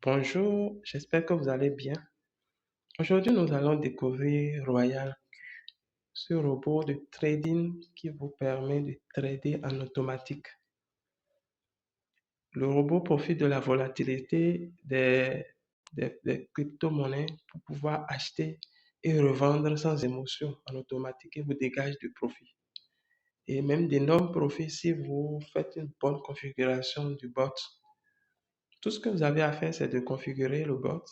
Bonjour, j'espère que vous allez bien. Aujourd'hui, nous allons découvrir Royal, ce robot de trading qui vous permet de trader en automatique. Le robot profite de la volatilité des crypto-monnaies pour pouvoir acheter et revendre sans émotion en automatique et vous dégage du profit. Et même d'énormes profits si vous faites une bonne configuration du bot. Tout ce que vous avez à faire, c'est de configurer le bot,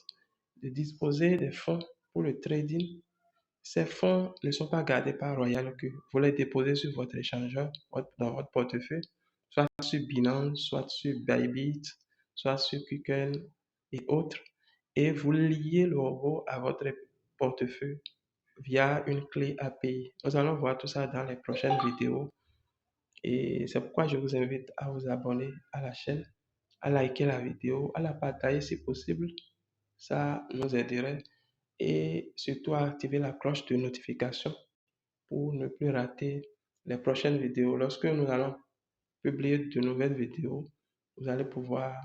de disposer des fonds pour le trading. Ces fonds ne sont pas gardés par Royal Q. Vous les déposez sur votre échangeur, dans votre portefeuille, soit sur Binance, soit sur Bybit, soit sur Quicken et autres. Et vous liez le robot à votre portefeuille via une clé API. Nous allons voir tout ça dans les prochaines vidéos. Et c'est pourquoi je vous invite à vous abonner à la chaîne, à liker la vidéo, à la partager si possible. Ça nous aiderait. Et surtout à activer la cloche de notification pour ne plus rater les prochaines vidéos. Lorsque nous allons publier de nouvelles vidéos, vous allez pouvoir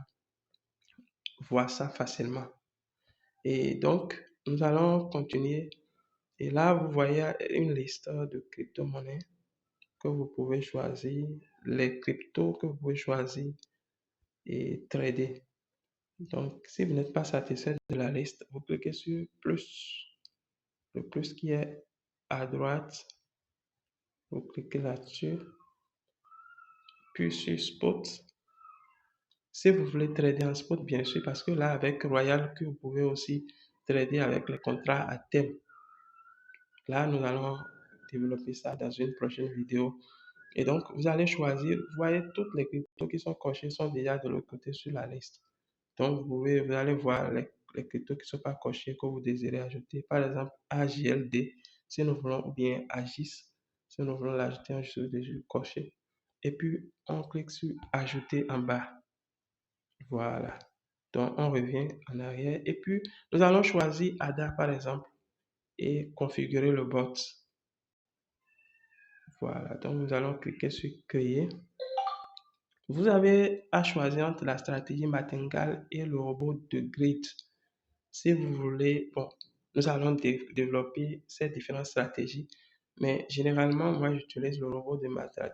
voir ça facilement. Et donc, nous allons continuer. Et là, vous voyez une liste de crypto-monnaies que vous pouvez choisir, les cryptos que vous pouvez choisir et trader. Donc, si vous n'êtes pas satisfait de la liste, vous cliquez sur plus, le plus qui est à droite, vous cliquez là-dessus, puis sur spot. Si vous voulez trader en spot, bien sûr, parce que là, avec Royal Q, vous pouvez aussi trader avec les contrats à thème. Là, nous allons développer ça dans une prochaine vidéo. Et donc, vous allez choisir, vous voyez, toutes les cryptos qui sont cochées sont déjà de l'autre côté sur la liste. Donc, vous allez voir les cryptos qui ne sont pas cochés que vous désirez ajouter. Par exemple, AJLD, si nous voulons, ou bien AGIS, si nous voulons l'ajouter, on juste déjà coché. Et puis, on clique sur ajouter en bas. Voilà. Donc, on revient en arrière. Et puis, nous allons choisir ADA, par exemple, et configurer le bot. Voilà. Donc, nous allons cliquer sur créer. Vous avez à choisir entre la stratégie martingale et le robot de grid. Si vous voulez, bon, nous allons développer ces différentes stratégies, mais généralement, moi, j'utilise le robot de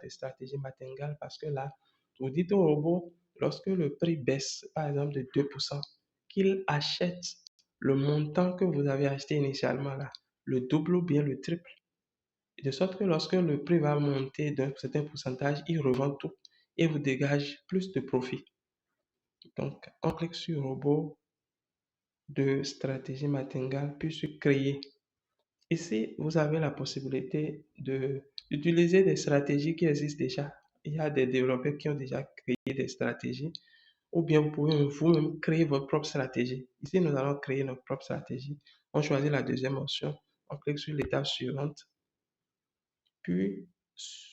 stratégie martingale parce que là, vous dites au robot, lorsque le prix baisse, par exemple de 2%, qu'il achète le montant que vous avez acheté initialement là, le double ou bien le triple, de sorte que lorsque le prix va monter d'un certain pourcentage, il revend tout et vous dégage plus de profit. Donc, on clique sur robot de stratégie martingale puis sur créer. Ici, vous avez la possibilité d'utiliser des stratégies qui existent déjà. Il y a des développeurs qui ont déjà créé des stratégies ou bien vous pouvez vous-même créer votre propre stratégie. Ici, nous allons créer notre propre stratégie. On choisit la deuxième option. On clique sur l'étape suivante. Puis,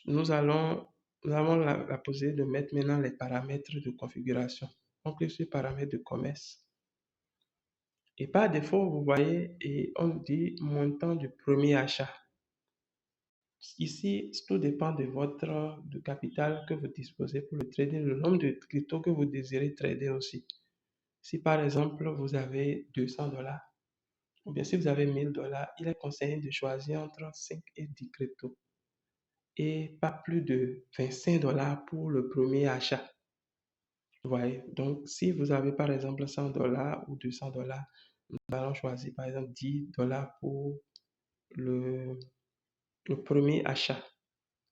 nous avons la possibilité de mettre maintenant les paramètres de configuration. On clique sur paramètres de commerce. Et par défaut, vous voyez, et on dit montant du premier achat. Ici, tout dépend de votre capital que vous disposez pour le trading, le nombre de cryptos que vous désirez trader aussi. Si par exemple, vous avez 200 dollars, ou bien si vous avez 1000 dollars, il est conseillé de choisir entre 5 et 10 cryptos et pas plus de 25 dollars pour le premier achat. Vous voyez, donc si vous avez par exemple 100 dollars ou 200 dollars, nous allons choisir par exemple 10 dollars pour le, le premier achat.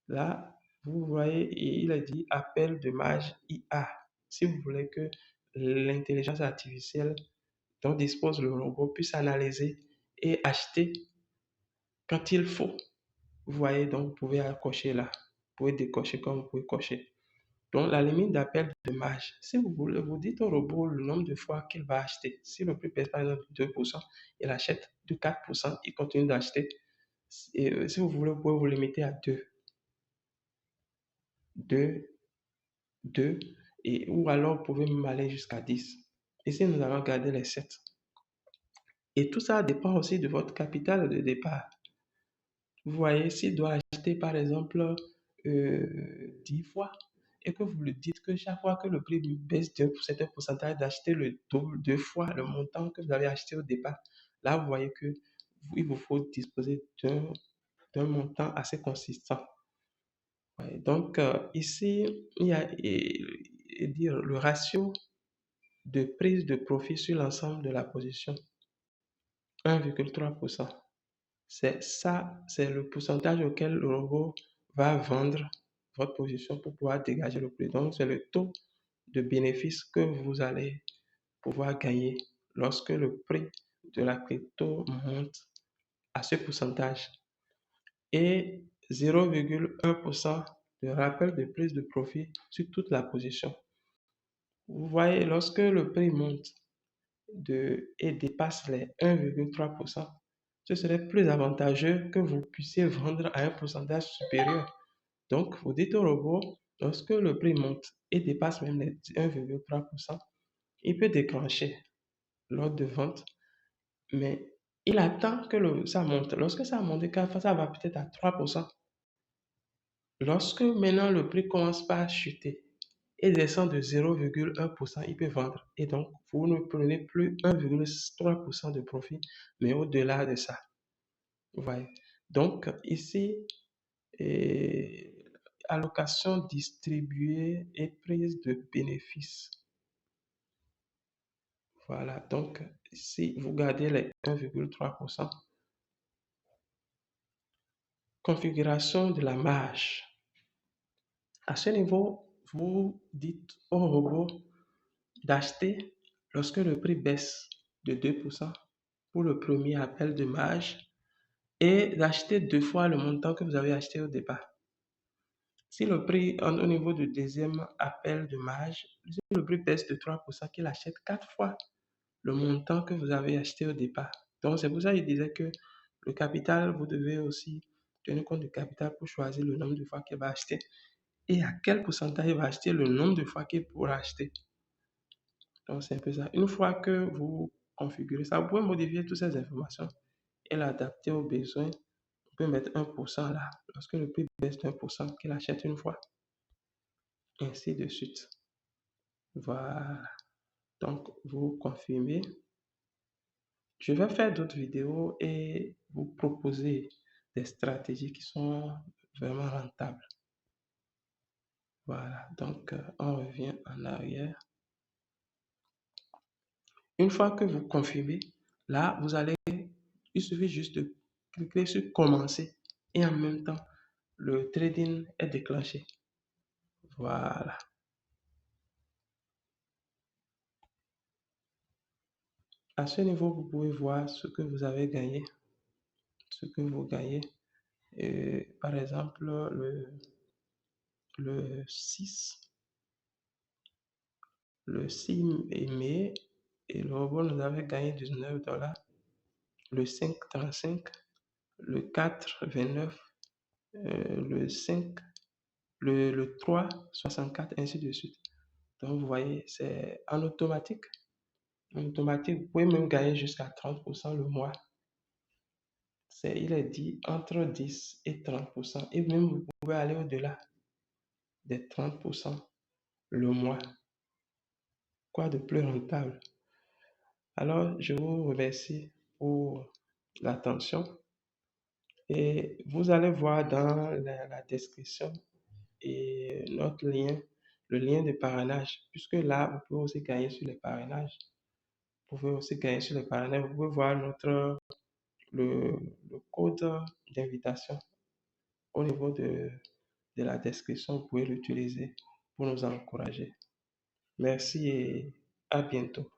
Là, vous voyez, il a dit appel de mage IA. Si vous voulez que l'intelligence artificielle dont dispose le robot puisse analyser et acheter quand il faut. Vous voyez, donc vous pouvez cocher là. Vous pouvez décocher comme vous pouvez cocher. Donc, la limite d'appel de marge, si vous voulez, vous dites au robot le nombre de fois qu'il va acheter. Si le prix pèse par exemple 2%, il achète de 4%, il continue d'acheter. Et si vous voulez, vous pouvez vous limiter à 2. 2, 2, ou alors vous pouvez même aller jusqu'à 10. Ici, nous allons garder les 7. Et tout ça dépend aussi de votre capital de départ. Vous voyez, s'il doit acheter par exemple 10 fois, et que vous lui dites que chaque fois que le prix baisse d'un certain pourcentage, d'acheter le double, deux fois le montant que vous avez acheté au départ, là, vous voyez que il vous faut disposer d'un montant assez consistant. Ouais, donc, ici, il y a dire, le ratio de prise de profit sur l'ensemble de la position, 1,3%. C'est ça, c'est le pourcentage auquel le robot va vendre votre position pour pouvoir dégager le prix. Donc, c'est le taux de bénéfice que vous allez pouvoir gagner lorsque le prix de la crypto monte à ce pourcentage. Et 0,1% de rappel de prise de profit sur toute la position. Vous voyez, lorsque le prix monte et dépasse les 1,3%, ce serait plus avantageux que vous puissiez vendre à un pourcentage supérieur. Donc, vous dites au robot, lorsque le prix monte et dépasse même les 1,3%, il peut déclencher l'ordre de vente, mais il attend que ça monte. Lorsque ça monte, ça va peut-être à 3%. Lorsque maintenant le prix commence par chuter et descend de 0,1%, il peut vendre. Et donc, vous ne prenez plus 1,3% de profit, mais au-delà de ça. Vous voyez. Donc, ici, allocation distribuée et prise de bénéfices. Voilà. Donc, si vous gardez les 1,3%, configuration de la marge. À ce niveau, vous dites au robot d'acheter lorsque le prix baisse de 2% pour le premier appel de marge et d'acheter deux fois le montant que vous avez acheté au départ. Si le prix, au niveau du deuxième appel de marge, si le prix baisse de 3%, qu'il achète quatre fois le montant que vous avez acheté au départ. Donc, c'est pour ça qu'il disait que le capital, vous devez aussi tenir compte du capital pour choisir le nombre de fois qu'il va acheter et à quel pourcentage il va acheter, le nombre de fois qu'il pourra acheter. Donc, c'est un peu ça. Une fois que vous configurez ça, vous pouvez modifier toutes ces informations et l'adapter aux besoins. Vous pouvez mettre 1% là, lorsque le prix baisse de 1%, qu'il achète une fois. Ainsi de suite. Voilà. Donc, vous confirmez. Je vais faire d'autres vidéos et vous proposer des stratégies qui sont vraiment rentables. Voilà. Donc, on revient en arrière. Une fois que vous confirmez, là, il suffit juste de cliquer sur commencer et en même temps, le trading est déclenché. Voilà. À ce niveau, vous pouvez voir ce que vous avez gagné, ce que vous gagnez. Par exemple, le 6 mai, et le robot nous avait gagné 19 $. Le 5, 35, le 4, 29, le 5, le 3, 64, ainsi de suite. Donc, vous voyez, c'est en automatique. En automatique, vous pouvez même gagner jusqu'à 30% le mois. Il est dit entre 10 et 30%. Et même, vous pouvez aller au-delà des 30% le mois. Quoi de plus rentable? Alors, je vous remercie pour l'attention et vous allez voir dans la description et notre lien, le lien de parrainage, puisque là, vous pouvez aussi gagner sur les parrainages. Vous pouvez aussi gagner sur les parrainages. Vous pouvez voir le code d'invitation au niveau de la description. Vous pouvez l'utiliser pour nous encourager. Merci et à bientôt.